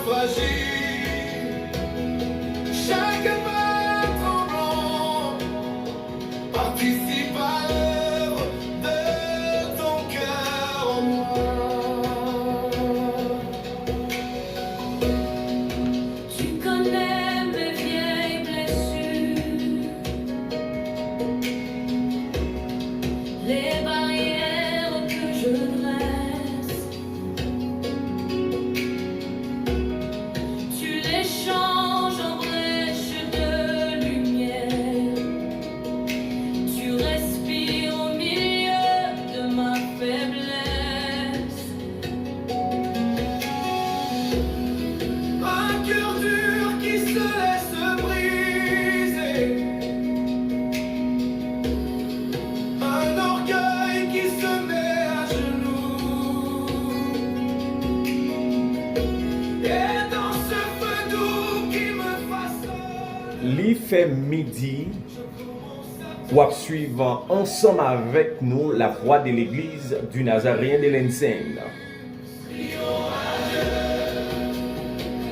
fragile, chaque pas tremblant participe à l'œuvre de ton cœur en moi. Tu connais mes vieilles blessures, les barrières que je dresse. Tu les changes en brèches de lumière. Tu respires au milieu de ma faiblesse. Un cœur dur qui se laisse briser, un orgueil qui se met à genoux. Et dans ce feu doux qui me façonne, Li fait midi, ou suivant ensemble avec nous la voix de l'église du Nazaréen de l'Enseigne.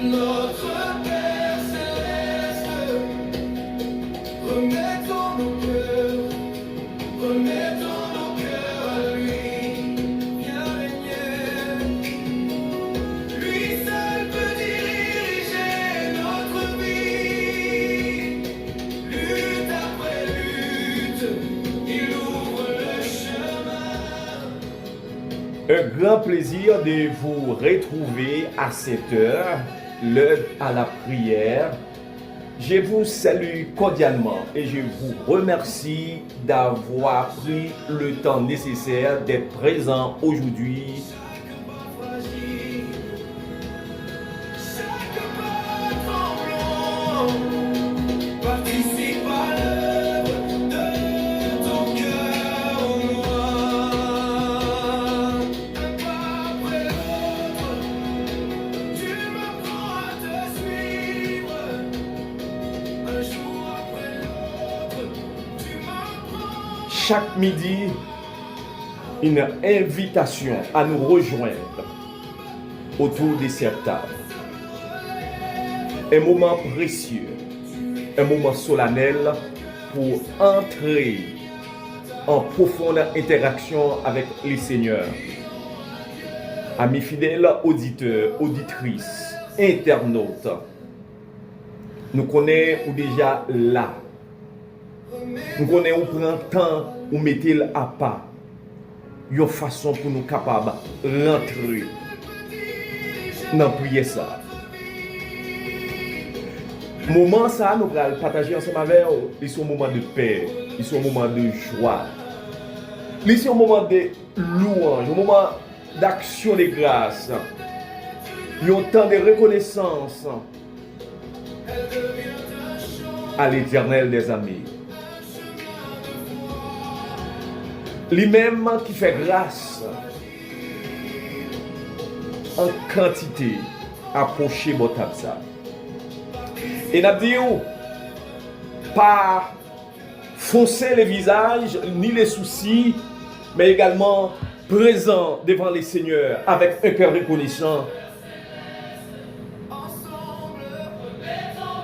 notre Père céleste, remettons nos cœurs à lui, viens régner. Lui seul peut diriger notre vie, lutte après lutte, il ouvre le chemin. Un grand plaisir de vous retrouver à cette heure, l'heure à la prière. Je vous salue cordialement et je vous remercie d'avoir pris le temps nécessaire d'être présent aujourd'hui. Chaque pas tremblant participe à l'œuvre de ton cœur en moi. Un pas après l'autre, tu m'apprends à te suivre. Un jour après l'autre, tu m'apprends. Chaque midi, une invitation à nous rejoindre autour de cette table. Un moment précieux, un moment solennel pour entrer en profonde interaction avec le Seigneur. Amis fidèles, auditeurs, auditrices, internautes, nous connaissons déjà là. Nous connaissons où prend temps, où mettez à pas. Une façon pour nous capables de rentrer dans la prière ça. Moment ça, nous allons partager ensemble avec vous. Ils sont un moment de paix, ils sont un moment de joie. Ils sont un moment de louange, un moment d'action de grâce. Il y a un temps de reconnaissance à l'Éternel des amis. Lui-même qui fait grâce en quantité approcher votre table ça. Et n'a dit pas foncer les visages ni les soucis, mais également présent devant les seigneurs avec un cœur reconnaissant.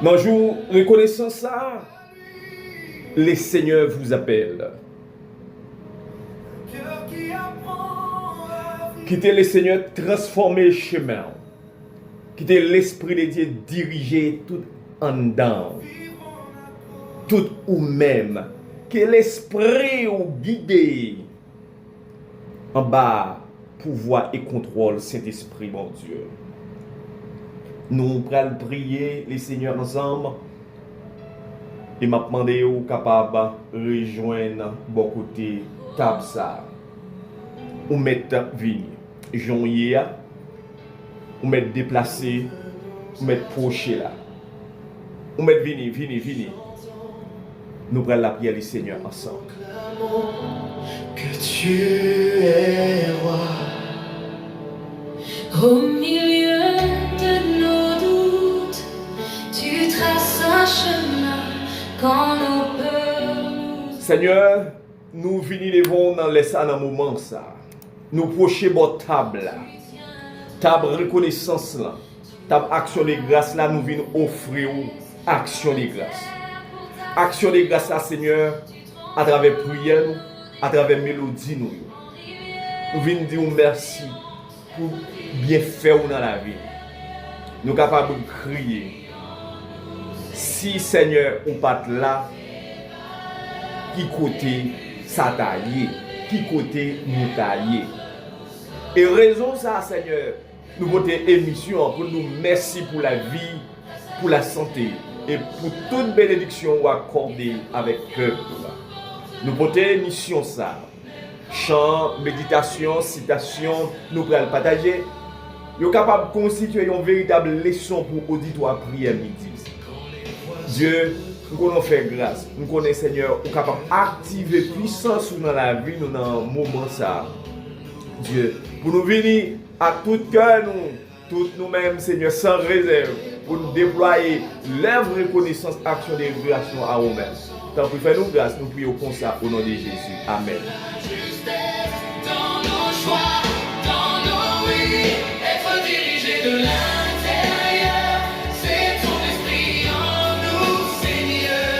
Dans le jour reconnaissant ça, les seigneurs vous appellent. Quittez le Seigneur transformer le chemin. Quittez l'Esprit de Dieu diriger tout en dedans. Tout ou même. Que l'Esprit ou guide en bas, pouvoir et contrôle Saint-Esprit, mon Dieu. Nous allons prier les Seigneurs ensemble. Et m'a demandé aux capables de rejoindre bon côté Tabsa. Ou mettre venir. Journée, ou mettre déplacé, ou mettre proché là. Ou mettre venir. Nous prenons la prière du Seigneur ensemble. Que tu es roi. Au milieu de nos doutes, tu traces un chemin quand nos peurs nous... Seigneur, nous venons dans les salles dans moment ça. Nous procher votre table là. Table reconnaissance là. ta action de grâce là, nous venons offrir action de grâce. Action de grâce là, Seigneur, à travers prière, à travers mélodie, nous venons dire merci pour bien faire dans la vie. Nous sommes capables de crier. Si Seigneur, ou pas là, qui côté ça taillé, qui côté nous taillé. Et raison ça, Seigneur, nous votons émission pour nous merci pour la vie, pour la santé et pour toute bénédiction accordée avec peuple. Nous votons émission ça. Chant, méditation, citation, nous pourrons le partager. Nous sommes capables de constituer une véritable leçon pour auditoire prière midi. Dieu, nous connaissons faire grâce. Nous connaissons Seigneur, nous sommes capables d'activer puissance dans la vie, nous dans un moment ça. Dieu, pour nous venir à tout cœur, toutes nous-mêmes, Seigneur, sans réserve, pour nous déployer l'œuvre de reconnaissance, action de révélation à nous-mêmes. Tant pis, fais-nous grâce, nous prions comme ça au nom de Jésus. Amen. Dans nos choix, dans nos oui, être dirigé de l'intérieur, c'est ton esprit en nous, Seigneur,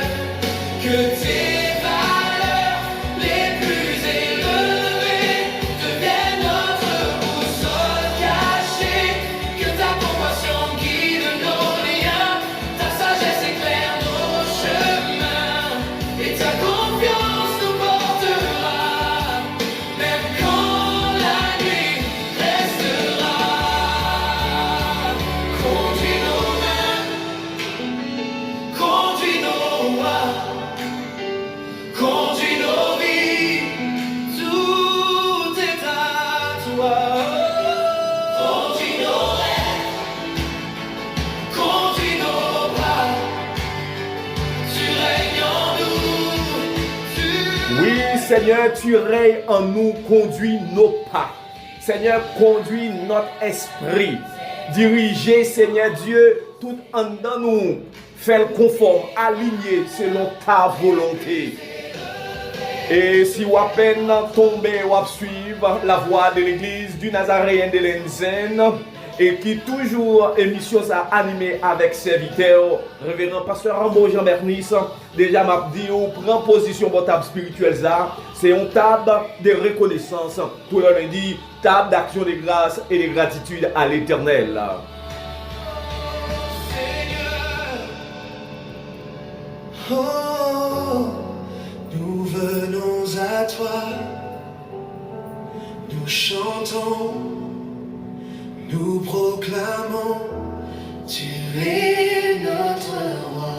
que tes valeurs les plus élevées deviennent notre boussole cachée, que ta compassion guide nos liens, ta sagesse éclaire nos chemins, et ta confiance nous portera, même quand la nuit restera. Conduis nos mains, conduis nos pas, conduis nos vies, tout est à toi. Conduis nos rêves, conduis nos pas, tu règnes en nous. Oui, Seigneur, tu règnes en nous, conduis nos pas. Seigneur, conduis notre esprit. Dirigez, Seigneur Dieu, tout en dedans nous. Fais-le conforme, aligné selon ta volonté. Et si vous à peine tombé ou à suivre la voie de l'église du Nazaréen de Lenzen, et qui toujours émission ça animée avec serviteur, révérend pasteur Rambo Jean Bernis, déjà m'a dit ou prend position pour table spirituelle ça, c'est une table de reconnaissance, tout le lundi, table d'action de grâce et de gratitude à l'Éternel. Oh, nous venons à toi, nous chantons, nous proclamons, tu es notre roi.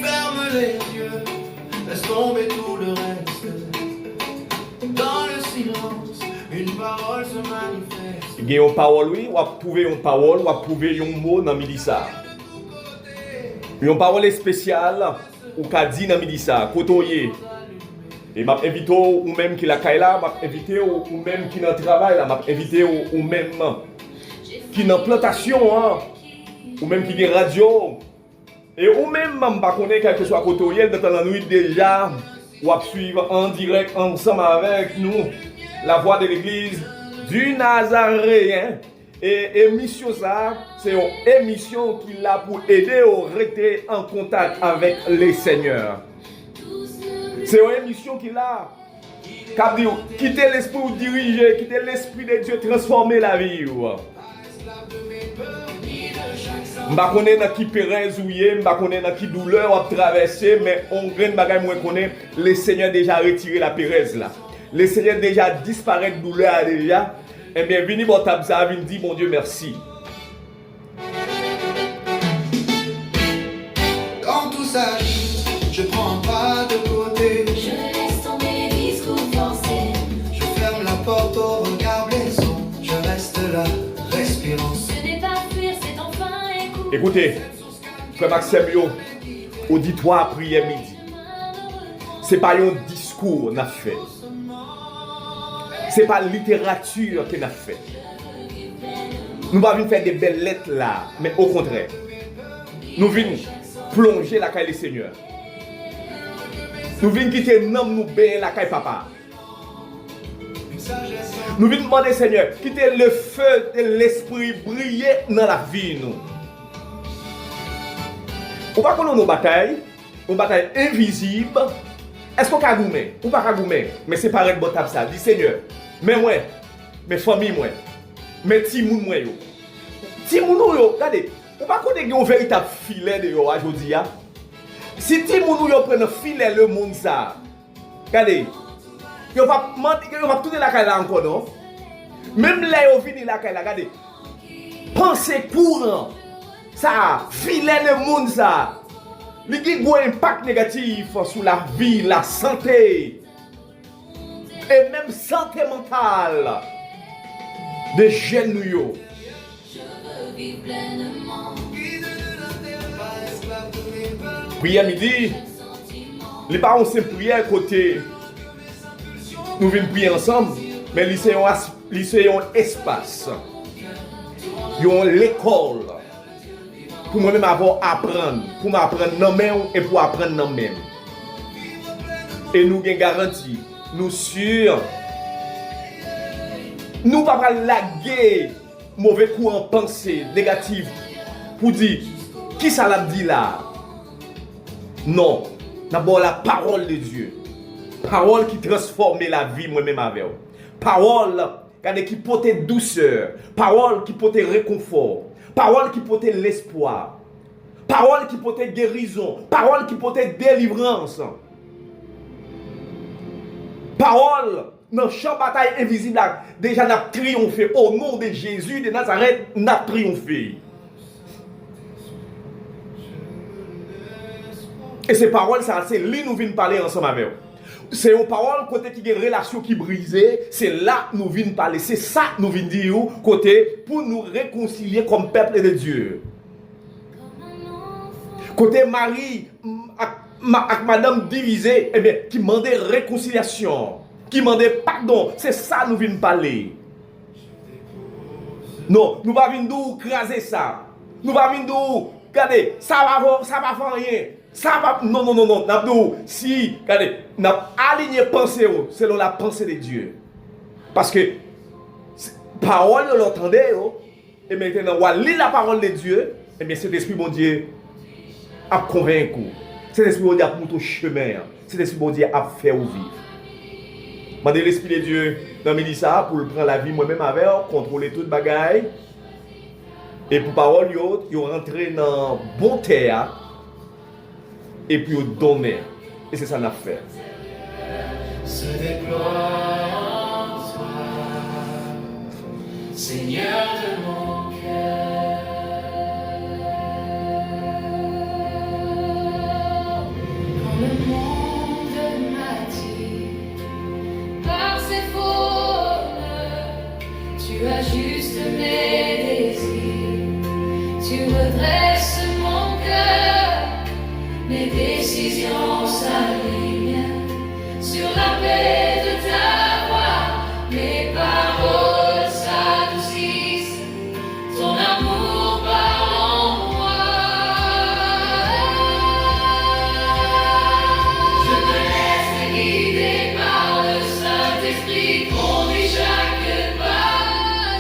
Ferme les yeux, laisse tomber tout le reste. Dans le silence, une parole se manifeste. Il y a une parole, oui, ou à trouver une parole, ou à trouver un mot dans Midissa. Une parole spéciale, ou qu'a dit dans Midissa, côtoyer. Et m'a invité ou même qui la caille là, m'a invité ou même qui dans le travail là, m'a invité ou même qui dans plantation, hein, ou même qui est radio. Et ou même m'a connaît quel que soit côtoyer dans la nuit déjà, ou à suivre en direct ensemble avec nous la voix de l'église du Nazaréen. Et émission ça, c'est une émission qui l'a pour aider à rester en contact avec les seigneurs. C'est une émission qui l'a quitter l'esprit ou diriger, quitter l'esprit de Dieu, transformer la vie. Je ne sais pas dans qui pérez ou je ne sais pas dans qui douleur à traverser, mais on graine bagaille moi connaît, le Seigneur déjà retiré la pérez là. Le Seigneur déjà disparaît de douleur déjà. Eh bien, venez pour table ça, venez dire mon Dieu merci. Quand tout s'agite, je prends un pas de côté. Je laisse tomber les discours forcés. Je ferme la porte au regard blessant. Je reste là, respirant. Ce n'est pas fuir, c'est enfin écouter. Écoutez, frère Maxime, auditoire prière midi. Ce n'est pas un discours qu'on a fait. C'est pas littérature qu'on a fait. Nous ne venons pas faire des belles lettres là, mais au contraire, nous venons plonger la caille du Seigneur. Nous venons quitter nous bien la caille papa. Nous venons demander Seigneur, quitter le feu de l'esprit briller dans la vie nous. On va connaître nos batailles, une bataille invisible. Est-ce qu'on a goumé? Ou pas goumé? Mais c'est pareil de bon table ça. Dis Seigneur, mais moi, mes familles moi, mes petits moun moi yo. Ti moun yo, regardez, on va connaître un véritable filet de yo aujourd'hui. Si ti moun yo prenne filet le monde ça. Regardez. Yo va tourner la caille là encore non? Même là yo fini la caille là, regardez. Pensez courant. Ça filet le monde ça. Il y a un impact négatif sur la vie, la santé et même santé mentale des jeunes yo. Prière midi, les parents c'est prière côté nous venons prier ensemble, mais c'est un espace, l'école. Pour moi-même avoir apprendre, pour m'apprendre non-même et pour apprendre non-même. Et nous avons garanti, nous sûrs, nous ne pouvons pas laguer mauvais courant pensée négatif pour dire qui ça l'a dit là. Non, d'abord la parole de Dieu. Parole qui transforme la vie moi-même avec vous. Parole qui porte douceur. Parole qui porte réconfort. Parole qui porte l'espoir. Parole qui porte guérison. Parole qui porte délivrance. Parole dans champ bataille invisible déjà n'a triomphé. Au nom de Jésus de Nazareth, n'a triomphé. Et ces paroles, ça, c'est là nous venons parler ensemble avec vous. C'est une parole côté qui a une relation qui brisée, c'est là nous venons parler, c'est ça nous venons dire côté pour nous réconcilier comme peuple de Dieu. Côté Marie avec madame divisée, eh bien, qui demandait réconciliation, qui demandait pardon, c'est ça nous venons parler. Non, nous ne venons pas craser ça. Nous ne venons pas regardez, ça va faire rien. Ça va, non. Si, regardez, nous avons aligné pensée selon la pensée de Dieu. Parce que, parole, vous l'entendez, et maintenant, on lit la parole de Dieu, et bien cet esprit, bon Dieu, a convaincu. Cet esprit, bon Dieu, a montré au chemin. Cet esprit, bon Dieu, a fait vivre. Je demande l'esprit de Dieu dans le ça pour prendre la vie moi-même avec, contrôler toute bagaille. Et pour parole, vous rentrez dans bon terre. Et puis au donner. Et c'est ça qu'on a fait. Se déploie en toi, Seigneur de mon cœur. Quand le monde m'attire par ses formes, tu ajustes mes désirs, tu redresses mon cœur. Mes décisions s'alignent sur la paix de ta voix. Mes paroles s'adoucissent, ton amour parle en moi. Je te laisse guider par le Saint-Esprit, conduis chaque pas,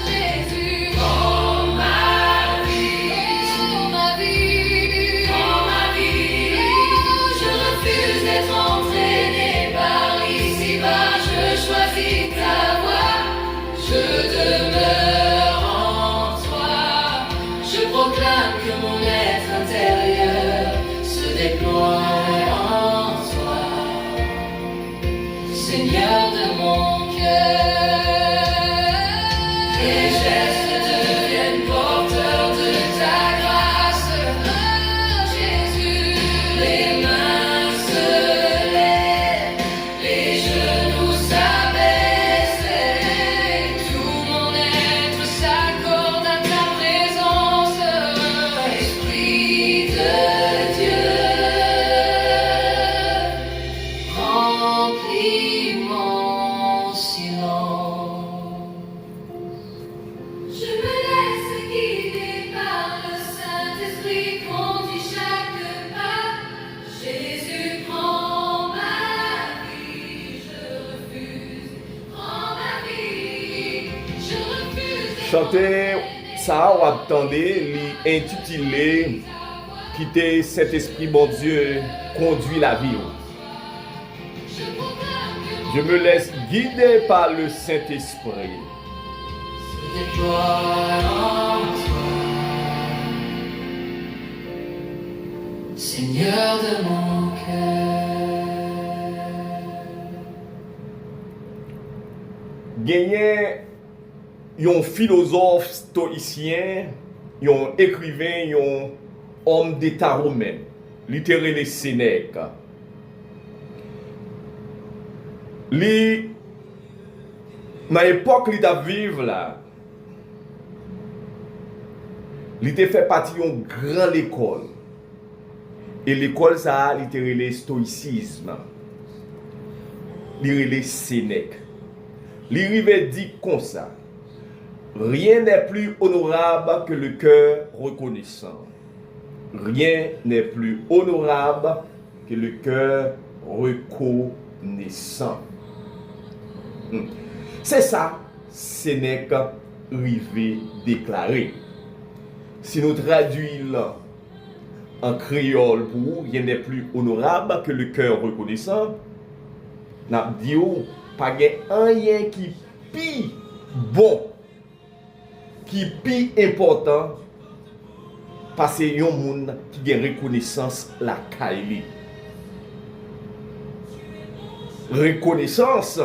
Jésus. Oh ma vie, d'être entraîné par l'ici-bas, je choisis ta voie, je demeure en toi. Je proclame que mon être intérieur se déploie en toi, Seigneur de mon cœur. Tes gestes deviennent porteurs de ta grâce, oh Jésus. Les mains se lèvent, les genoux s'abaissent, chanter ça ou attendez, l'intitulé quitter cet esprit bon Dieu conduit la vie. Je me laisse guider par le Saint-Esprit. Seigneur de mon cœur. Gagné un philosophe stoïcien, un écrivain, un homme d'État romain, littéralement Sénèque. Dans l'époque où il vivre là, il fait partie d'une grande école. Et l'école, ça a littéralement stoïcisme. Il Sénèque. Il dit comme ça. Rien n'est plus honorable que le cœur reconnaissant. Rien n'est plus honorable que le cœur reconnaissant. C'est ça, Sénèque rivé déclaré. Si nous traduisons en créole pour rien n'est plus honorable que le cœur reconnaissant, n'a dit pas rien qui pi bon, qui pi important, parce que yon moun qui a reconnaissance la kaili. Reconnaissance,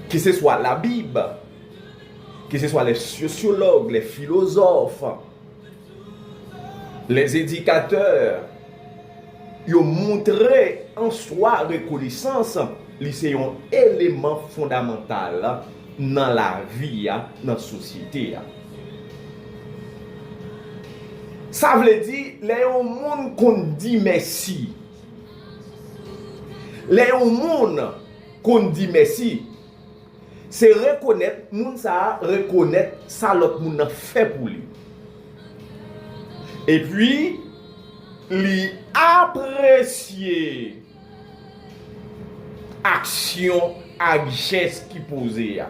que ce soit la Bible, que ce soit les sociologues, les philosophes, les éducateurs, ils ont montré en soi reconnaissance, c'est un élément fondamental dans la vie, dans la société. Ça veut dire, les gens qu'on dit merci, les gens qu'on dit merci, c'est reconnaître, moun ça reconnaître ça l'autre moun a fait pour lui. Et puis, lui apprécier action et geste qui posé.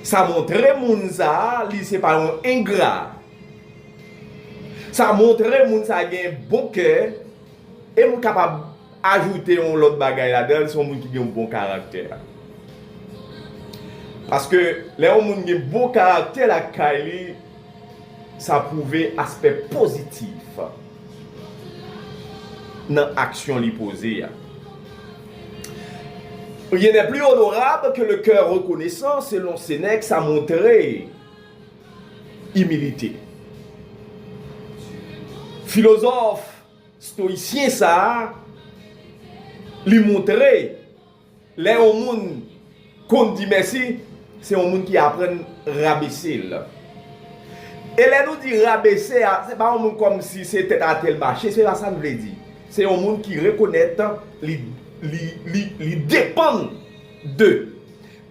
Ça montre moun ça, lui c'est pas un ingrat. Ça montre moun ça a un bon cœur et moun capable ajouter un autre bagage là-dedans, c'est moun qui a un bon caractère. Parce que les gens qui ont un bon caractère la Kylie, ça prouve aspect positif dans l'action li posée. Rien n'est plus honorable que le cœur reconnaissant, selon Sénèque, ça montrait humilité. Philosophe stoïcien, ça lui montrait les gens qu'on dit merci, c'est un monde qui apprend à rabaisser. Et là, nous dit rabaisser, ce n'est pas un monde comme si c'était à tel marché, c'est pas ça que nous voulons dire. C'est un monde qui reconnaît, il dépend d'eux.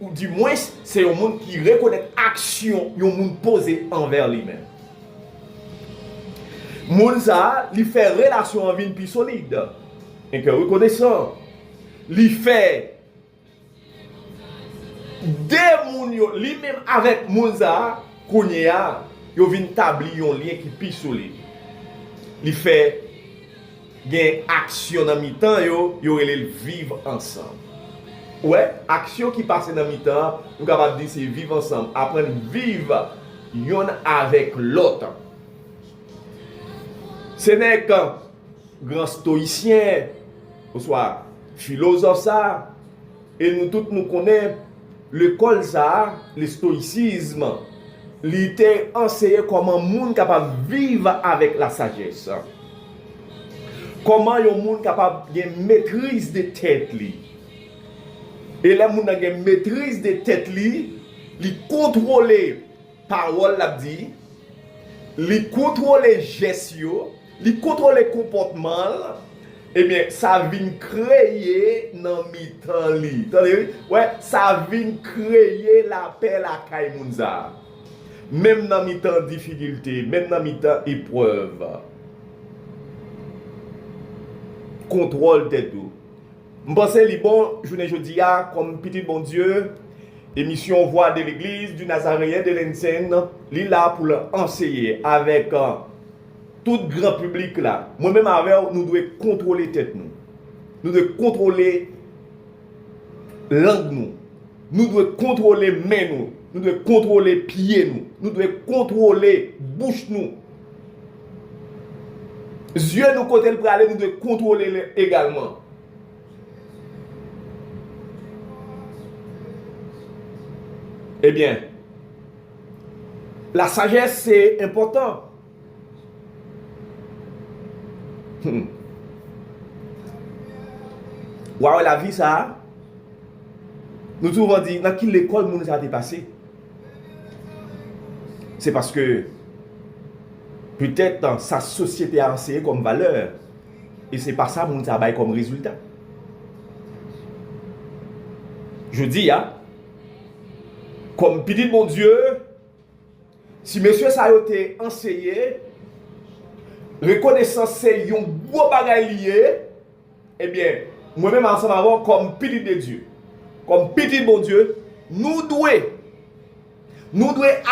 Ou du moins, c'est un monde qui reconnaît l'action qu'il monde posé envers lui-même. Moun ça, il fait relation en vie plus solide. Et que reconnaissant, il fait des moun yo, lui-même avec moun ça, kounya, yo vin tabli yon lien qui plus solide. Il fait gen action dans mi-temps yo relève vivre ensemble. Ouais, action qui passe dans mi-temps, nous capable dire c'est vivre ensemble, apprendre vivre yon avec l'autre. Ce n'est qu'un grand stoïcien, ou soit philosophe ça, et nous tous nous connaissons l'école ça, le stoïcisme, il était enseigné comment monde capable vivre avec la sagesse. Comment un monde capable de maîtrise de tête li. Et là monde a une maîtrise de tête li, il contrôler parole l'a dit, il contrôler gestes yo, il contrôler comportement. Eh bien, ça vient créer dans mi-temps li. Ouais, ça vient créer la paix la Kaimounza. Même dans mi-temps difficulté, même dans mi-temps épreuve. Contrôle tête tout. Je pense que bon, je dis comme petit bon Dieu, Émission Voix de l'Église du Nazaréen de l'Enseine, il est là pour l'enseigner avec tout grand public là. Moi-même avec nous devons contrôler tête nous. Nous devons contrôler langue nous. Nous devons contrôler main nous. Nous devons contrôler pied nous. Nous devons contrôler bouche nous. Yeux nous côté pour aller, nous devons contrôler également. Eh bien, la sagesse c'est important. Waouh, la vie ça. Nous souvent dit dans quelle école nous a dépassé. C'est parce que peut-être dans sa société a enseigné comme valeur et c'est pas ça mon travail comme résultat. Je dis comme petit mon Dieu, si monsieur ça a été enseigné, reconnaissance c'est un gros bagage lié, eh bien, moi-même ensemble avant comme petit de Dieu, comme petit bon Dieu, nous devons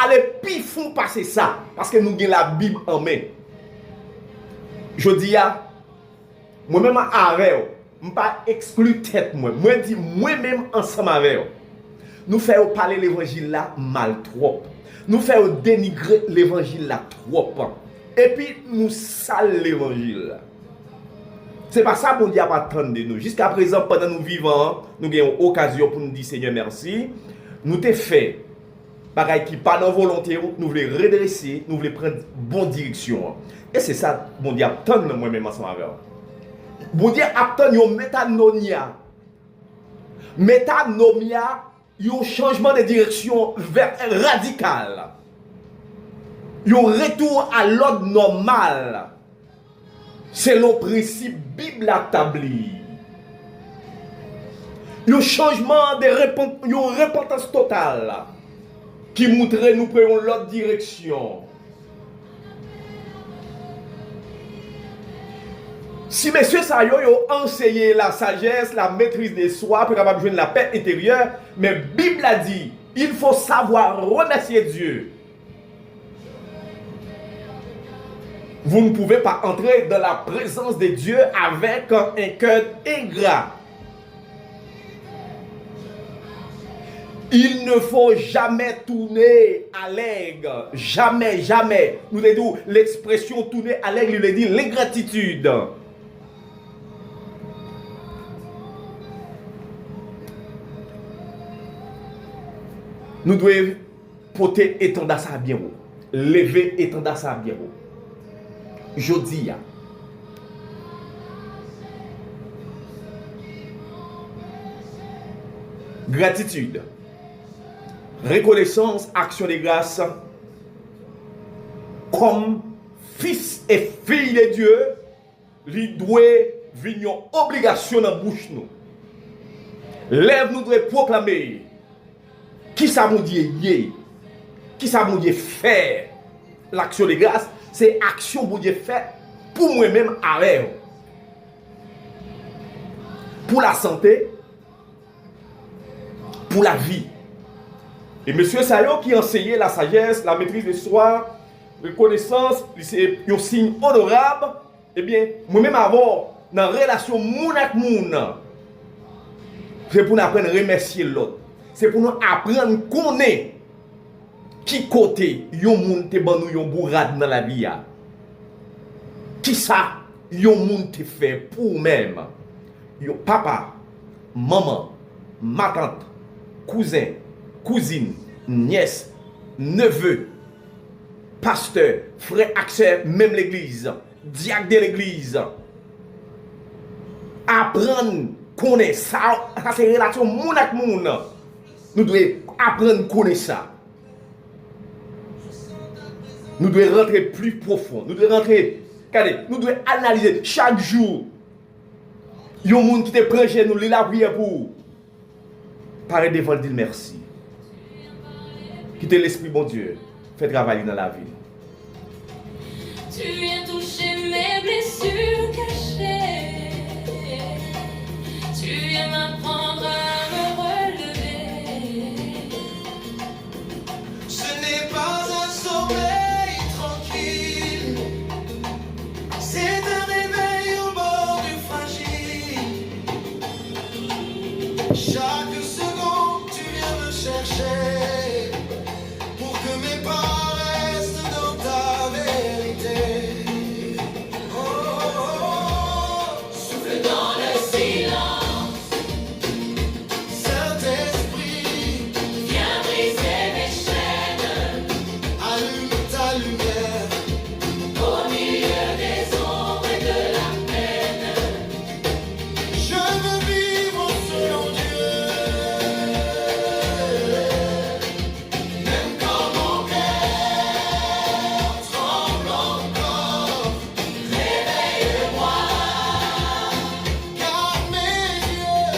aller plus fond passer ça, parce que nous avons la Bible en main. Je dis moi-même avec, je ne pas exclure tête moi dis moi-même ensemble avec. Nous faisons parler l'évangile là mal trop. Nous faisons dénigrer l'évangile là trop. Et puis nous salons l'évangile. C'est pas ça qu'on dit à pas attendre de nous. Jusqu'à présent, pendant nous vivons, nous avons occasion pour nous dire Seigneur merci. Nous t'ai fait bagaille qui pas dans volonté, nous voulons redresser, nous voulons prendre bonne direction. Et c'est ça, bon Dieu attend moi-même ensemble avec. Bon Dieu attend une métanomia. Métanomia, un changement de direction radical. Un retour à l'ordre normal. Selon le principe Bible établi. Un changement de repentance totale. Qui montrait nous prenons l'autre direction. Si messieurs ça yo enseigné la sagesse, la maîtrise de soi pour capable jouer la paix intérieure, mais Bible a dit, il faut savoir remercier Dieu. Vous ne pouvez pas entrer dans la présence de Dieu avec un cœur ingrat. Il ne faut jamais tourner à l'aigle. Jamais, jamais. Nous disons l'expression tourner à l'aigle, il dit l'ingratitude. Nous devons porter étendre ça bien haut. Lever étendre ça bien haut. Je dis, gratitude, reconnaissance, action de grâce, comme fils et fille de Dieu, il doit venir une obligation dans la bouche nous. Lève nous doit proclamer qui ça mon Dieu y, qui ça mon Dieu faire. L'action de grâce, c'est action pour Dieu faire pour moi-même avec. Pour la santé, pour la vie. Et monsieur Sayo qui enseignait la sagesse, la maîtrise de soi, la connaissance, c'est un signe honorable. Eh bien, moi-même avoir dans la relation moun ak moun, c'est pour nous apprendre à remercier l'autre. C'est pour nous apprendre à connaître qui côté yon moun te ban nou yon bourrade dans la vie. Qui ça yon moun te fait pour même. Yon papa, maman, ma tante, cousin, cousine, nièce, neveu, pasteur, frère, accès, même l'église, diacre de l'église. Apprendre connaître ça, ça c'est relation moun ak moun. Nous devons apprendre à connaître ça. Nous devons rentrer plus profond. Nous devons rentrer, regardez, nous devons analyser chaque jour. Il y a un monde qui te prend chez nous, il a prié pour. Parler devant dire merci. Quittez l'esprit, bon Dieu. Fais travailler dans la vie. Tu viens toucher mes blessures cachées. Tu viens m'apprendre à me relever. marcher pour que mes pas restent dans ta vérité. Oh, oh, oh. Souffle dans le silence, Saint-Esprit, viens briser mes chaînes. allume ta lumière. Au milieu des ombres et de la peine, Je veux vivre selon Dieu. Même quand mon cœur tremble encore, réveille-moi. garde mes yeux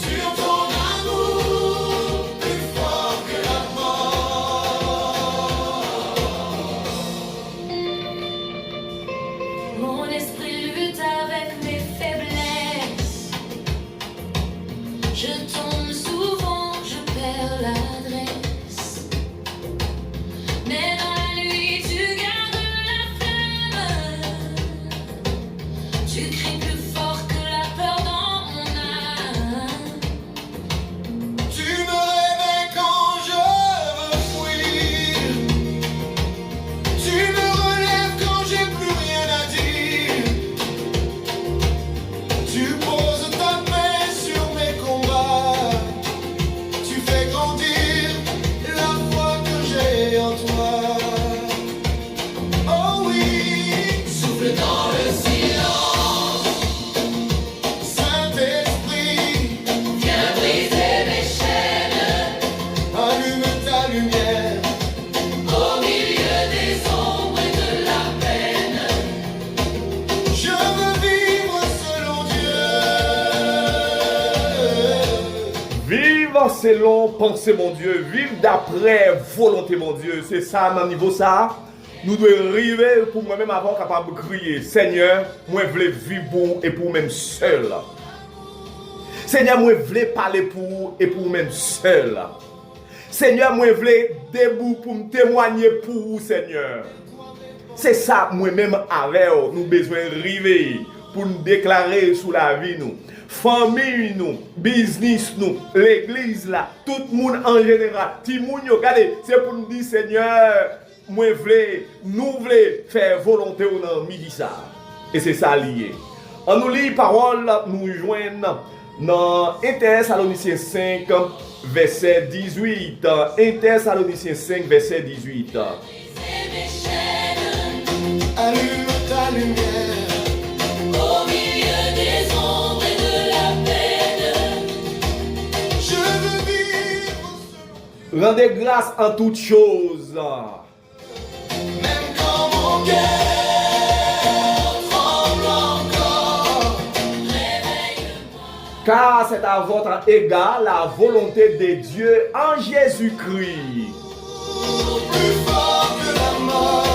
sur ton amour plus fort que la mort. Mon esprit lutte avec mes faiblesses. Je tombe souvent, je perds l'adresse. Mais dans la nuit, tu gardes la flamme. Tu cries plus fort que la peur dans mon âme. Tu me réveilles quand je veux fuir. Tu me relèves quand j'ai plus rien à dire. Tu poses ta main sur mes combats. Tu fais grandir la foi que j'ai en toi. Oh oui, Souffle dans le silence, Saint-Esprit, viens briser mes chaînes. allume ta lumière. Au milieu des ombres et de la peine, Je veux vivre selon Dieu. Vivre selon pensée mon Dieu, vivre d'après volonté mon Dieu, c'est ça à niveau ça. Nous devons arriver pour moi-même avant capable de crier, Seigneur, moi je veux vivre pour et pour même seul. Seigneur, moi je veux parler pour et pour même seul. Seigneur, moi je veux debout pour me témoigner pour vous, Seigneur. C'est ça, moi-même, avec nous besoin de arriver pour nous déclarer sous la vie, nous. Famille, nous, business, nous, l'église, là, tout le monde en général. Tout le monde, regardez, c'est pour nous dire, Seigneur, moi, nous voulons faire volonté dans midi ça. Et c'est ça lié. En nous lit parole, nous joignons dans 1 Thessaloniciens 5, verset 18. 1 Thessaloniciens 5, verset 18. briser mes chaînes. Allume ta lumière. Au milieu des ombres et de la peine, Je veux vivre selon Rendez grâce en toutes choses. même quand mon cœur tremble encore. réveille-moi. Car c'est à votre égard la volonté de Dieu en Jésus-Christ. Plus fort que la mort.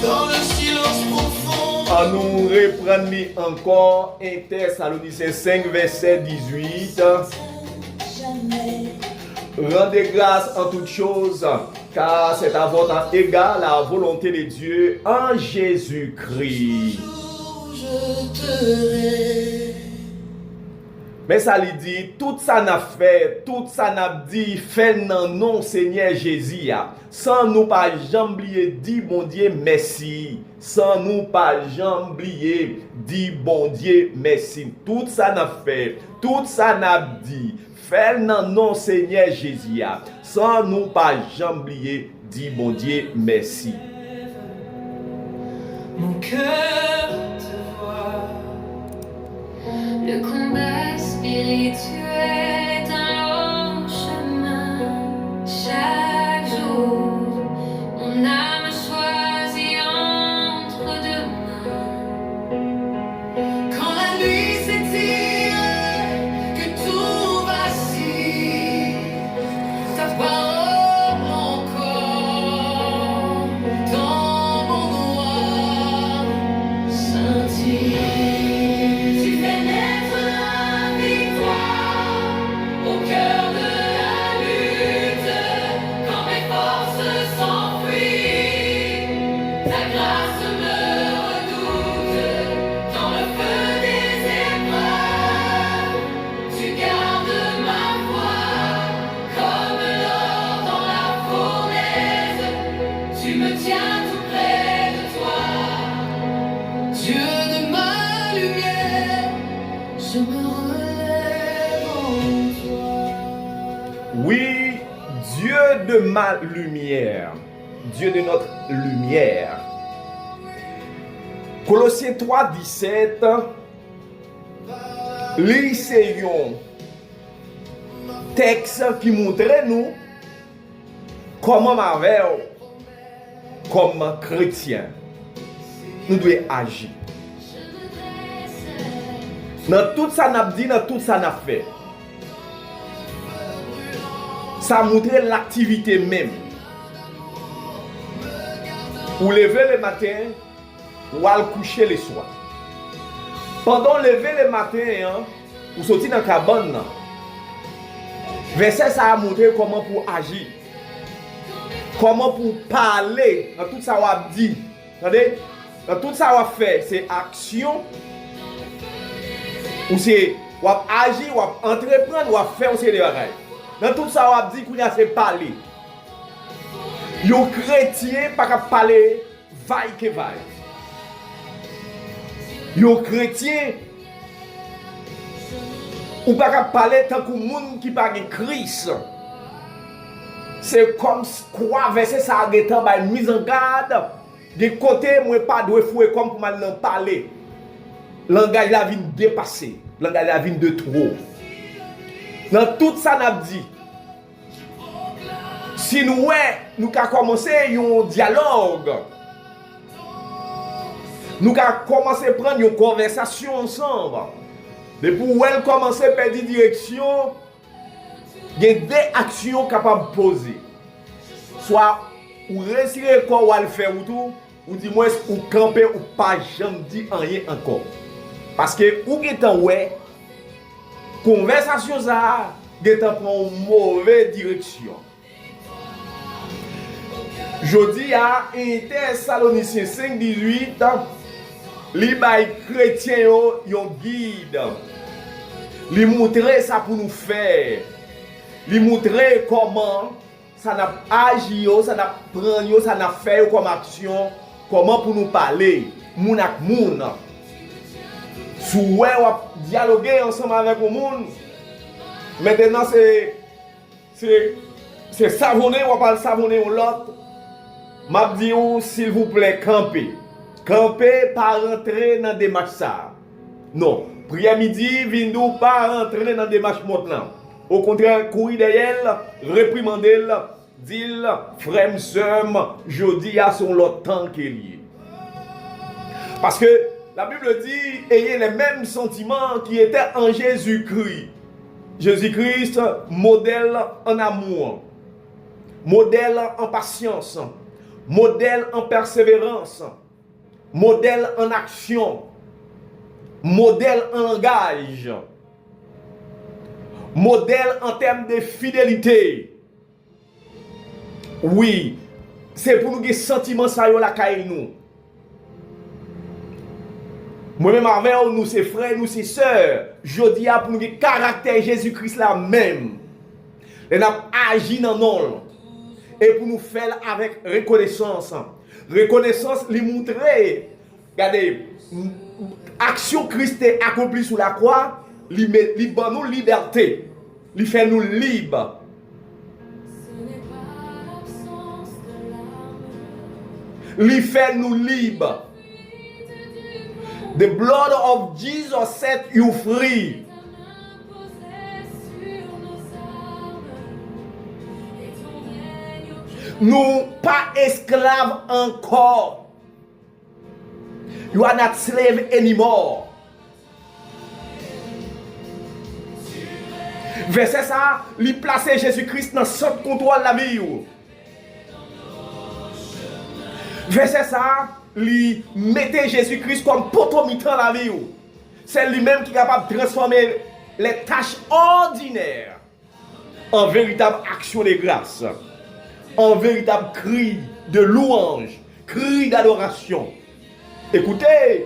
Dans le silence profond. À nous reprendre encore 1 Thessaloniciens 5, verset 18. Jamais. Rendez grâce en toutes choses, car c'est à votre égard la volonté de Dieu en Jésus-Christ. Je te hais. Mais ça lui dit, tout ça n'a fait, tout ça n'a dit, fait dans nom Seigneur Jésus. Sans nous pas jamblier, dit bon Dieu merci. Sans nous pas jamblier, dit bon Dieu merci. Tout ça n'a fait, tout ça n'a dit, fait dans nom Seigneur Jésus. Sans nous pas jamblier, dit bon Dieu merci. Mon cœur te voit. Le combat spirituel est un long chemin. Chaque jour, mon âme choisit entre deux mains. Quand la nuit s'étire, que tout vacille, ta parole encore dans mon noir. je me relève en toi. Oui, Dieu de ma lumière, Dieu de notre lumière. Colossiens 3, 17, li c'est un texte qui montre nous comment comme chrétien, nous devons agir. Dans tout ça n'a dit, dans tout ça n'a fait. Ça montre l'activité même. Ou lever le matin, ou aller coucher le soir. Pendant lever le matin, ou sortir dans la cabane, verset ça a montré comment pour agir. Comment pour parler dans tout ça qu'on a dit. Attendez? Dans tout ça qu'on a fait, c'est action. Ou c'est ou agir, ou entreprendre, ou faire aussi des bagages. Dans tout ça qu'on a dit, qu'on a fait parler. Yon chrétien pas qu'à parler vaille que vaille. Yon chrétien ou pas qu'à parler tant que monde qui pas de Christ. C'est comme quoi verset ça a été mise en garde. De côté moi pas doit fouer comme pour mal parler. Langage la vie dépassé, langage la vie de trop. Dans tout ça n'a dit. Si nous avons commencé un dialogue, nous avons commencé à prendre une conversation ensemble. Depuis où elle commence à perdre direction, il y a des actions capables de poser. Soit ou retirer quoi ou le faire ou tout, ou du moins ou camper ou pas jamais dire rien encore. Parce que ou étant conversation ça prend une mauvaise direction. Jodi à Thessaloniciens 5:18, li bay chrétien yo yon guide. Li montrer ça pour nous faire. Li montrer comment ça n'a agi, ça n'a prendre, ça n'a fait comme action, comment pour nous parler, moun ak moun. Sou ou dialoguer ensemble avec le monde. Maintenant c'est savonner ou pas savonner l'autre. M'a dit s'il vous plaît camper. Camper pas rentrer dans des matchs ça. Non, prière midi, vindou pas rentrer dans des matchs maintenant. Au contraire, courir derrière, réprimander, dire frère sœur, jodi a son l'autre temps qu'il y. Parce que la Bible dit ayez les mêmes sentiments qui étaient en Jésus-Christ. Jésus-Christ, modèle en amour, modèle en patience, modèle en persévérance, modèle en action, modèle en langage, modèle en termes de fidélité. Oui, c'est pour nous que sentiments ça yo la caille nous. Moi-même avec nous c'est frères, nous c'est sœurs. Je dis pour nous que caractère Jésus-Christ la même. Et nous agi dans nous. Et pour nous faire avec reconnaissance. Reconnaissance lui montrer. Regardez, action Christ est accomplie sur la croix, lui donne nous liberté. Lui fait nous libres. Lui fait nous libres. The blood of Jesus set you free. Nous pas esclaves encore. You are not slave anymore. Verset ça, lui placer Jésus-Christ dans son contrôle de la vie. Verset ça, lui mettez Jésus-Christ comme potomitan dans la vie. C'est lui-même qui est capable de transformer les tâches ordinaires en véritable action de grâce, en véritable cri de louange, cri d'adoration. Écoutez,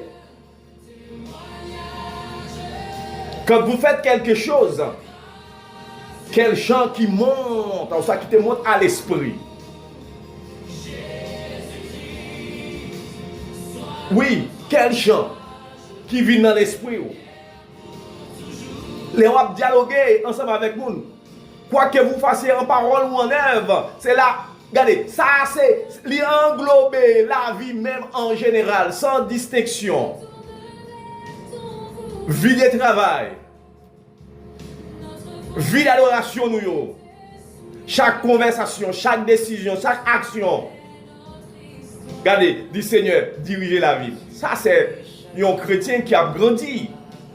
quand vous faites quelque chose, quel chant qui monte, ça qui te monte à l'esprit. Oui, quel chant qui vient dans l'esprit. les wap dialoguer ensemble avec nous. Quoi que vous fassiez en parole ou en œuvre, c'est là. Regardez, ça c'est englober la vie même en général, sans distinction. Vie de travail, vie d'adoration nous yo. Chaque conversation, chaque décision, chaque action. Regardez, dit Seigneur, diriger la vie. Ça c'est un chrétien qui a grandi,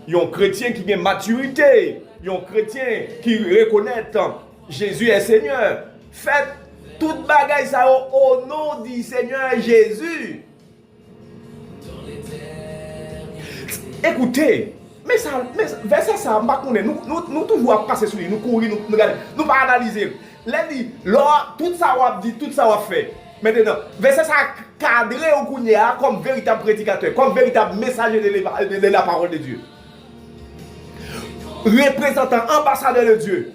un chrétien qui a maturité, un chrétien qui reconnaît Jésus est Seigneur. Faites toute bagaille ça au nom du Seigneur Jésus. Écoutez, mais verset ça, nous toujours passer sur lui, nous courir, nous regarder, nous pas analyser. Tout ça on dit, tout ça on fait. Maintenant, verset ça cadré au Kounia comme véritable prédicateur, comme véritable messager de la parole de Dieu. Représentant, ambassadeur de Dieu.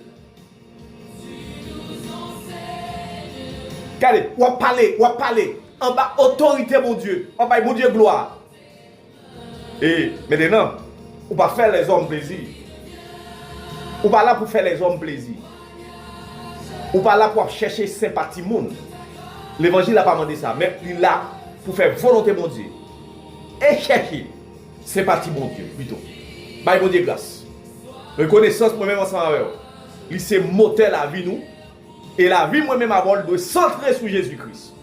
Regardez, on va parler. En bas, autorité, mon Dieu. En bas, mon Dieu, gloire. Et maintenant, on va faire les hommes plaisir. On va là pour faire les hommes plaisir. On va là pour chercher sympathie monde. L'évangile n'a pas demandé ça, mais il est là pour faire volonté, mon Dieu. Et chercher sympathie, mon Dieu, plutôt. Bye, mon Dieu, grâce. Reconnaissance, moi-même, ensemble avec vous. C'est moteur la vie, nous. Et la vie, moi-même, avant, doit centrer sur Jésus-Christ.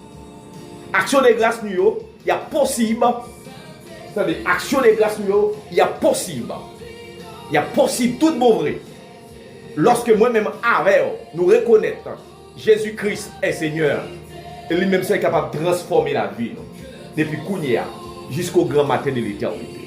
Action de grâce, nous, il y a possible. C'est-à-dire, action de grâce, nous, il y a possible. Il y a possible, tout bon vrai. Lorsque moi-même, avec nous reconnaissons Jésus-Christ est Seigneur, et lui-même, c'est capable de transformer la vie, nous, depuis Kounia jusqu'au grand matin de l'éternité.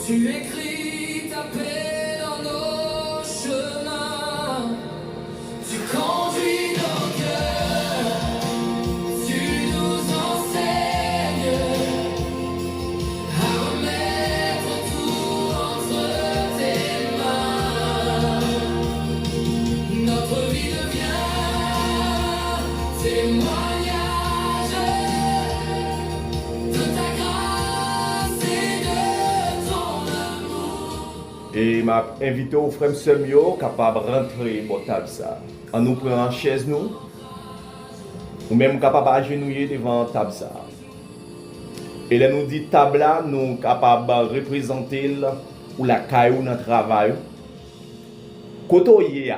Tu écris ta paix dans nos chemins, tu conduis nos cœurs, tu nous enseignes à remettre tout entre tes mains. Notre vie devient témoignage de ta grâce et de ton amour. Et m'a invité au frère Semio capable de rentrer dans table ça. En nous prenant chaise nous, ou même capable d'agenouiller devant table ça. Et là nous dit table là, nous capable de représenter ou la caille ou notre travail. Koto yé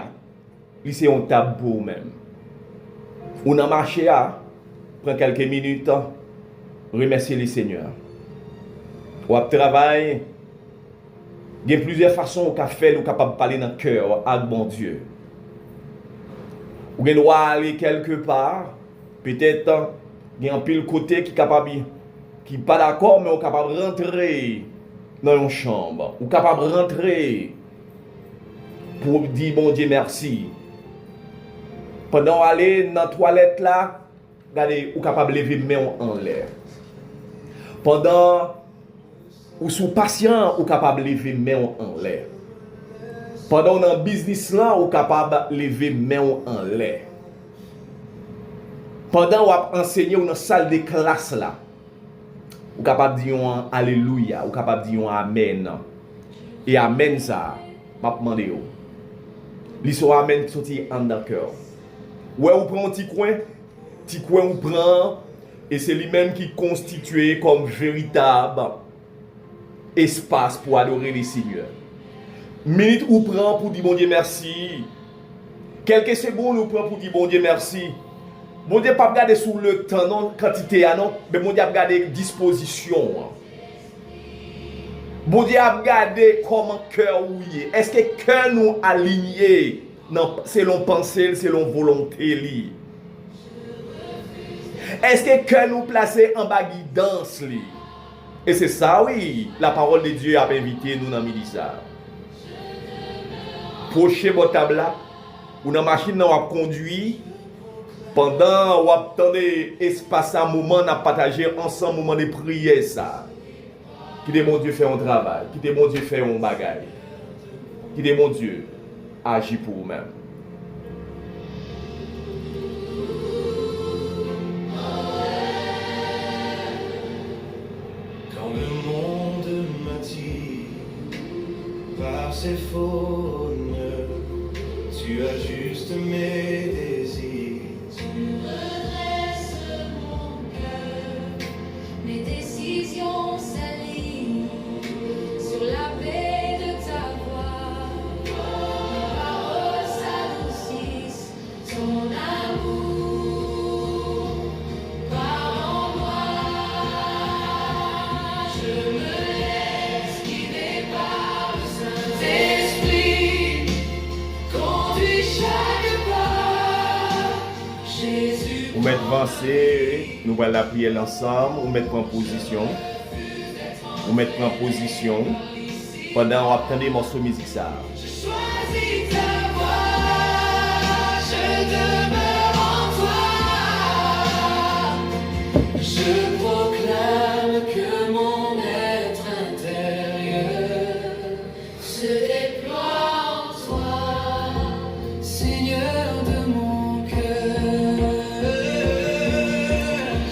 c'est un table pour même. On a marché prend quelques minutes, remercier le Seigneur. Ou à travail. Il y a plusieurs façons qu'on faire, capable de parler dans le cœur avec bon Dieu. Ou bien doit aller quelque part, peut-être il y a un pile côté qui capable qui pas d'accord mais on capable de rentrer dans une chambre, ou capable de rentrer pour dire bon Dieu merci. Pendant aller dans la toilette là, regardez, ou capable de lever main en l'air. Pendant ou sous patient ou capable de lever main en l'air. Pendant dans business là ou capable de lever main en l'air. Pendant ou enseigner dans salle de classe là, ou capable de dire alléluia, ou capable de dire amen. Et amen ça, m'a demandé yo. L'histoire amen sorti en dans cœur. Ouais, ou prend un petit coin ou prend et c'est lui-même qui constitué comme véritable espace pour adorer les seigneurs. Minute ou prend pour dire bon Dieu merci. Quelques secondes ou prend pour dire bon Dieu merci. Bon Dieu pas regarder sur le temps non quantité non, mais bon Dieu a regarder disposition. Bon Dieu a regarder comment cœur ouillé. Est-ce que cœur nous aligné selon pensée, selon volonté li? Est-ce que cœur nous placé en bas guidance li? Et c'est ça, oui, la parole de Dieu a invité nous dans midi ça. Proche votre table là, ou dans la machine, on a conduit, pendant on a attendu espace un moment, on a partagé ensemble un moment de prière ça. Quittez mon Dieu faire un travail. Quittez mon Dieu faire un bagage. Quittez mon Dieu agir pour vous-même. Quand le monde m'attire par ses faunes, tu ajustes mes désirs. Redresse mon cœur, mes décisions s'alignent sur la paix de ta voix. Mes paroles s'adoucissent, ton amour parle en moi. Je me laisse guider par le Saint-Esprit, conduis chaque pas. Jésus. Vous mettez avancé, nous allons la prière ensemble, vous mettez en position. Vous mettez en position pendant qu'on attend des morceaux de musique ça. Je choisis ta voix, je demeure en toi. Je proclame que mon être intérieur se déploie en toi, Seigneur de mon cœur.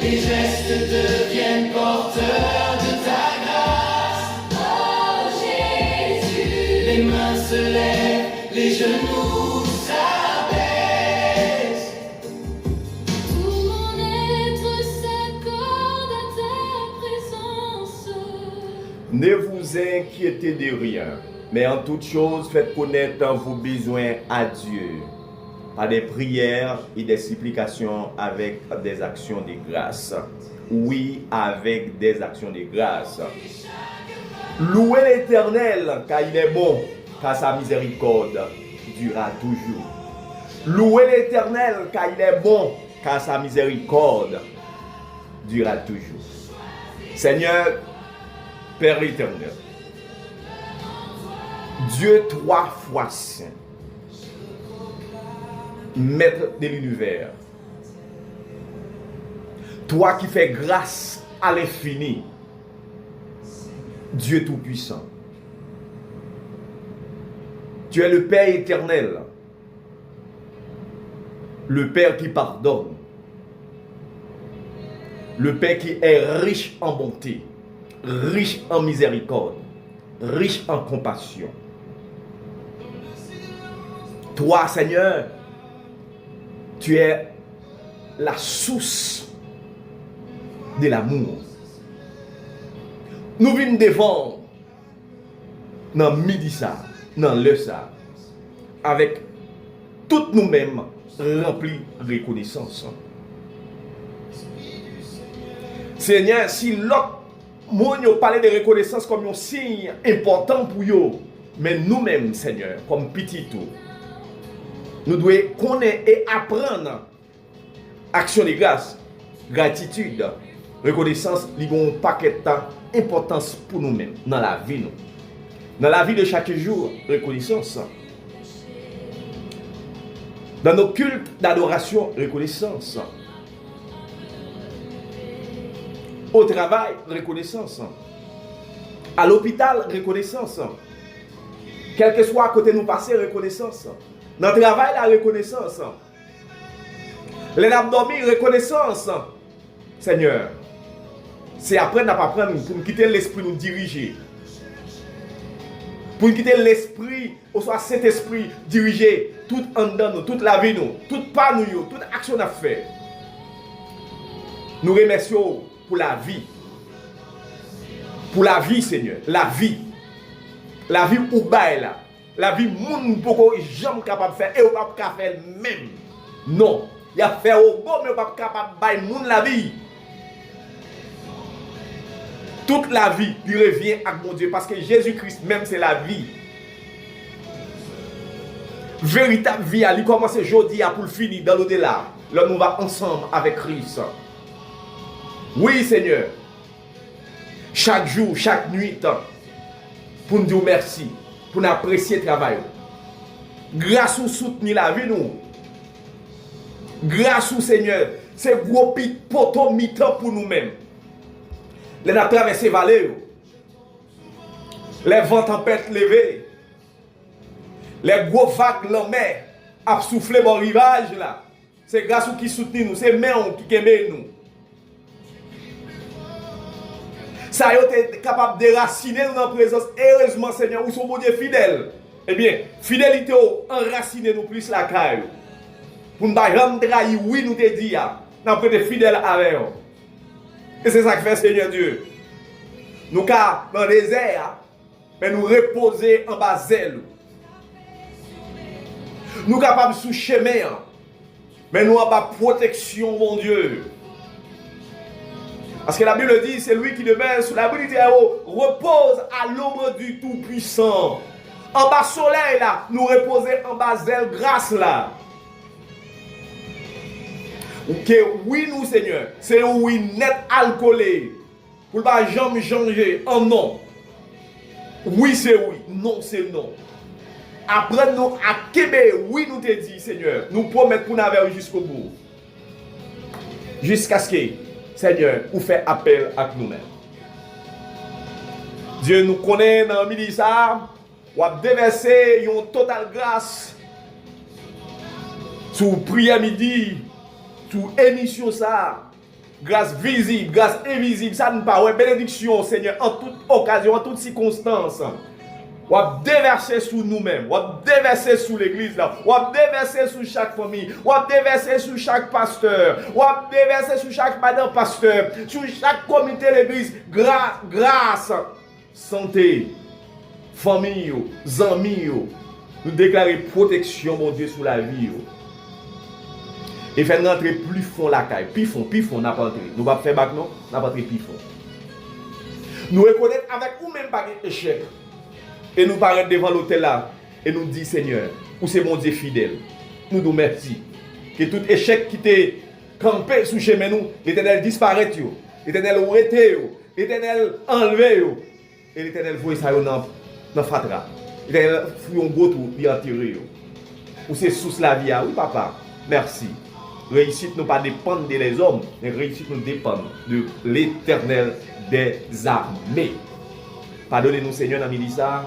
Les gestes deviennent porteurs de ta grâce. Oh Jésus, les mains se lèvent, les genoux s'abaissent. Tout mon être s'accorde à ta présence. Ne vous inquiétez de rien, mais en toute chose, faites connaître vos besoins à Dieu par des prières et des supplications avec des actions de grâce. Oui, avec des actions de grâce. Louez l'Éternel, car il est bon, car sa miséricorde durera toujours. Louez l'Éternel, car il est bon, car sa miséricorde durera toujours. Seigneur, Père éternel, Dieu 3 fois saint, Maître de l'univers, toi qui fais grâce à l'infini, Dieu tout-puissant, tu es le Père éternel, le Père qui pardonne, le Père qui est riche en bonté, riche en miséricorde, riche en compassion. Toi, Seigneur, tu es la source de l'amour. Nous venons devant dans midi ça, dans le ça, avec toutes nous-mêmes remplis de reconnaissance. Seigneur, si l'autre monde parle de reconnaissance comme un signe important pour eux, mais nous-mêmes, Seigneur, comme petit tout, nous devons connaître et apprendre action de grâce, gratitude, reconnaissance, ils ont un paquet d'importance pour nous-mêmes, dans la vie. Nous. Dans la vie de chaque jour, reconnaissance. Dans nos cultes d'adoration, reconnaissance. Au travail, reconnaissance. À l'hôpital, reconnaissance. Quel que soit à côté de nous passer, reconnaissance. Dans le travail, la reconnaissance. Les abdominaux, reconnaissance. Seigneur, c'est après nous apprendre pour nous quitter l'esprit, nous diriger. Pour nous quitter l'esprit, ou soit cet esprit, diriger tout en dedans nous, toute la vie nous, toute pas nous, toute action à faire. Nous remercions pour la vie. Pour la vie, Seigneur. La vie. La vie ou bail là. La vie, moun poko jamais capable de faire et ou pas capable faire même. Non. Il a fait au bon mais pas capable de bail moun la vie. Toute la vie lui revient à mon Dieu parce que Jésus-Christ même c'est la vie. Véritable vie, elle commence aujourd'hui pour le finir dans l'au-delà. Là nous va ensemble avec Christ. Oui Seigneur. Chaque jour, chaque nuit pour nous dire merci. Pour nous apprécier le travail. Grâce au soutenir la vie nous. Grâce au Seigneur. C'est gros poteau mi-temps pour nous-mêmes. Les avons traversé vallée. Les vents tempêtes levés. Les gros vagues la mer a soufflé mon rivage là. C'est grâce à qui soutient nous, c'est main qui aime nous. Ça a été capable de déraciner nous dans la présence. Heureusement, Seigneur, nous sommes bon Dieu fidèles. Eh bien, fidélité enraciner nous plus la caille. Pour ne pas jamais trahir, oui, nous te dit, nous avons été fidèles avec eux. Et c'est ça que fait Seigneur Dieu. Nous, car dans le désert, mais nous reposer en bas zèle. Nous capables sous chemin, mais nous en bas protection, mon Dieu. Parce que la Bible dit, c'est lui qui demeure sous l'abri du haut, repose à l'ombre du Tout-Puissant. En bas soleil là, nous reposer en bas zèle grâce là. Ok, oui nous Seigneur, c'est un oui net alcoolé. Pour ne pas jamais changer en non. Oui c'est oui, non c'est non. Après nous à Québec, oui nous te dit Seigneur, nous promettons pour nous aller jusqu'au bout. Jusqu'à ce que Seigneur, vous fait appel à nous-mêmes. Dieu nous connaît dans le midi ça, ou a déversé une totale grâce sous prière midi, sous émission ça, grâce visible, grâce invisible, ça nous parle bénédiction Seigneur en toute occasion, en toute circonstance. Ou a déverser sur nous-mêmes, ou a déverser sur l'église là, ou a déverser sur chaque famille, ou a déverser sur chaque pasteur, ou a déverser sur chaque madame pasteur, sur chaque comité de l'église, grâce, santé, famille, amis, nous déclarer protection, mon Dieu, sur la vie. Et faire rentrer plus fond la caille, plus fond, n'a pas entré. Nous va faire bac non, n'a pas entré plus fond. Nous reconnaître avec ou même pas échec. Et nous paraître devant l'autel là. Et nous dit Seigneur, où c'est mon Dieu fidèle. Nous nous merci. Que tout échec qui t'est campé sous chemin nous, l'Éternel disparaît. L'Éternel arrêté. L'Éternel enlevé. Et l'Éternel voit ça dans le fatra. L'Éternel fout un gros tour, puis enterré. Où c'est sous la vie. Oui papa, merci. Réussite ne pas dépendre des hommes, mais réussite nous dépend de l'Éternel des armées. Pardonnez-nous Seigneur dans midi ça.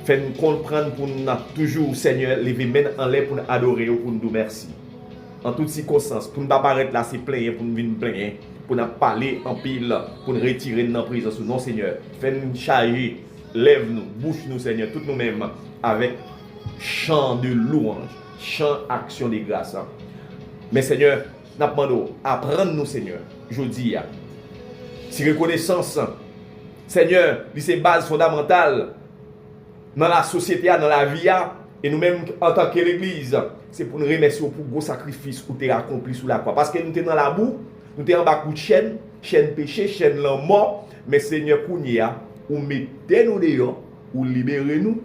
Faites-nous comprendre pour nous toujours, Seigneur, lever main en l'air pour nous adorer, pour nous dire merci. En toutes circonstances, pour ne pas paraître là, c'est plein, pour nous venir plein, pour nous parler en pile, pour nous retirer de notre présence. Non, Seigneur, faites-nous charger, lève-nous, bouche-nous, Seigneur, toutes nous-mêmes, avec chant de louange, chant action de grâce. Mais Seigneur, nous demandons, apprendre-nous, Seigneur, je dis, si reconnaissance, Seigneur, c'est base fondamentale dans la société, dans la vie, et nous-mêmes en tant que l'Église, c'est pour nous remercier pour le gros sacrifice que tu as accompli sous la croix. Parce que nous sommes dans la boue, nous sommes en bas de chaîne péché, chaîne la mort, mais Seigneur, ou mettez-nous dehors, ou libérez-nous,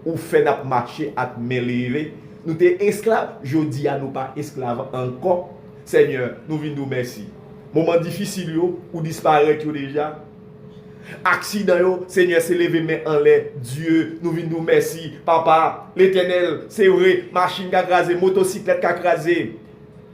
ou faites marcher à me lever. Nous sommes esclaves, je dis à nous pas esclaves encore. Seigneur, nous venons nous merci. Moment difficile, ou disparaître déjà. Accident, Seigneur, c'est levé main en l'air. Dieu, nous venons nous merci. Papa, l'Éternel, c'est vrai, machine qui a crasé, motocyclette qui a crasé,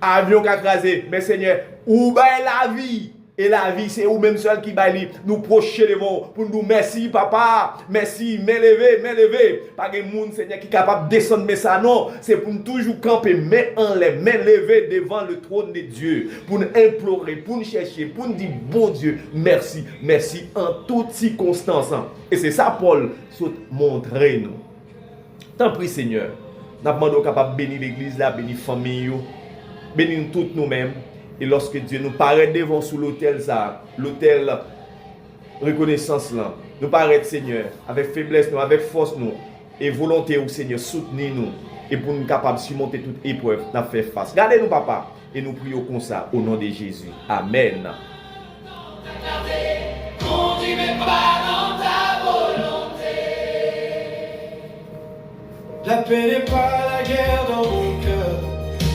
avion qui a crasé. Mais Seigneur, où est la vie? Et la vie, c'est vous-même seul qui baille nous procher devant pour nous merci, papa. Merci, m'élever. Pas de monde, Seigneur, qui est capable de descendre, mais ça, non. C'est pour nous toujours camper, main en l'air, main levée devant le trône de Dieu. Pour nous implorer, pour nous chercher, pour nous dire, bon Dieu, merci, merci en toutes circonstances. Et c'est ça, Paul, saute montrer nous. Tant pis, Seigneur. Nous demandons capable de bénir l'église, là, bénir la famille, bénir toutes nous-mêmes. Et lorsque Dieu nous paraît devant sous l'autel, ça, l'autel reconnaissance là, nous paraît Seigneur, avec faiblesse, nous, avec force nous, et volonté au Seigneur, soutenez-nous, et pour nous capables de surmonter toute épreuve, nous faire face. Gardez-nous, papa, et nous prions comme ça, au nom de Jésus. Amen. La paix n'est pas la guerre dans mon cœur.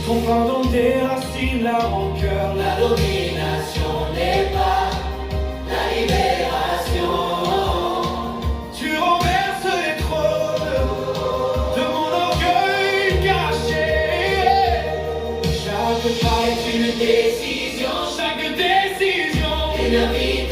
Ton pardon déracine la rancœur. La domination n'est pas la libération. Tu renverses les trônes de mon orgueil caché. Chaque pas est une décision, chaque décision une vie.